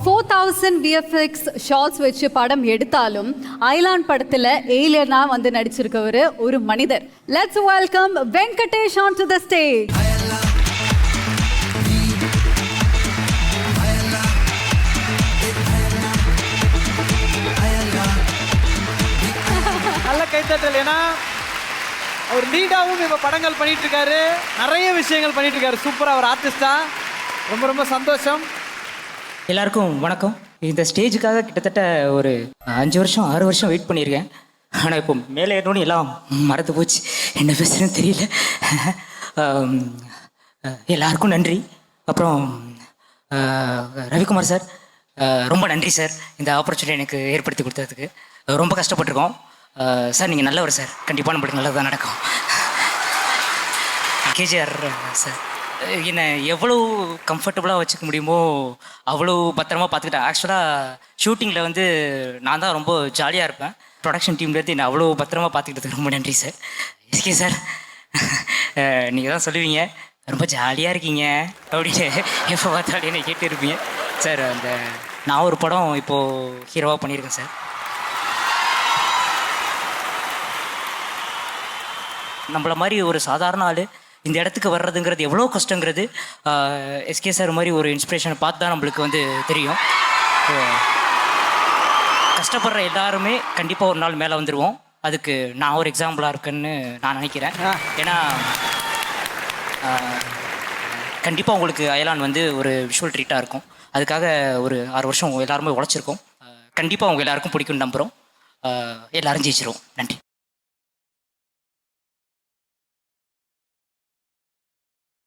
4000 VFX shorts வச்சு படம் எடுத்தாலும் ஐலாண்ட் படத்துல ஏலியனா வந்து நடிச்சிருக்கவர் ஒரு மனிதர். Let's welcome Venkatesh on to the stage. நல்ல கைத்தட்டல். ஏன்னா அவர் லீடாகவும் இப்போ படங்கள் பண்ணிட்டு இருக்காரு, நிறைய விஷயங்கள் பண்ணிட்டு இருக்காரு. சூப்பராக ஒரு ஆர்டிஸ்டா. ரொம்ப ரொம்ப சந்தோஷம். எல்லாருக்கும் வணக்கம். இந்த ஸ்டேஜுக்காக கிட்டத்தட்ட ஒரு 5 வருஷம் 6 வருஷம் வெயிட் பண்ணியிருக்கேன். ஆனால் இப்போ மேலே ஏறணும்னு எல்லாம் மறந்து போச்சு, என்ன பேசுறதுன்னு தெரியல. எல்லாருக்கும் நன்றி. அப்புறம் ரவிக்குமார் சார், ரொம்ப நன்றி சார், இந்த ஆப்பர்ச்சுனிட்டி எனக்கு ஏற்படுத்தி கொடுத்ததுக்கு. ரொம்ப கஷ்டப்பட்டிருக்கோம் சார். நீங்கள் நல்லவர் சார், கண்டிப்பாக நம்மளுக்கு நல்லது தான் நடக்கும். கேஜிஆர் சார், என்னை எவ்வளோ கம்ஃபர்டபுளாக வச்சுக்க முடியுமோ அவ்வளோ பத்திரமா பார்த்துக்கிட்டேன். ஆக்சுவலாக ஷூட்டிங்கில் வந்து நான் தான் ரொம்ப ஜாலியாக இருப்பேன். ப்ரொடக்ஷன் டீம்லேருந்து என்னை அவ்வளோ பத்திரமா பார்த்துக்கிட்டதுக்கு ரொம்ப நன்றி சார். எஸ்கே சார், நீங்கள் தான் சொல்லுவீங்க ரொம்ப ஜாலியாக இருக்கீங்க அப்படின்னு, எப்போ பார்த்தாலும் என்னை கேட்டு இருப்பீங்க சார். அந்த நான் ஒரு படம் இப்போது ஹீரோவாக பண்ணியிருக்கேன் சார். நம்மளை மாதிரி ஒரு சாதாரண ஆள் இந்த இடத்துக்கு வர்றதுங்கிறது எவ்வளோ கஷ்டங்கிறது எஸ்கே சார் மாதிரி ஒரு இன்ஸ்பிரேஷனை பார்த்து தான் நம்மளுக்கு வந்து தெரியும். கஷ்டப்படுற எல்லாருமே கண்டிப்பாக ஒரு நாள் மேலே வந்துடுவோம். அதுக்கு நான் ஒரு எக்ஸாம்பிளாக இருக்கேன்னு நான் நினைக்கிறேன். ஏன்னா கண்டிப்பாக உங்களுக்கு அயலான் வந்து ஒரு விஷுவல் ட்ரீட்டாக இருக்கும். அதுக்காக ஒரு 6 வருஷம் எல்லாருமே உழைச்சிருக்கோம். கண்டிப்பாக அவங்க எல்லாருக்கும் பிடிக்கும்னு நம்புகிறோம். எல்லாரும் ஜெயிச்சிருவோம். நன்றி.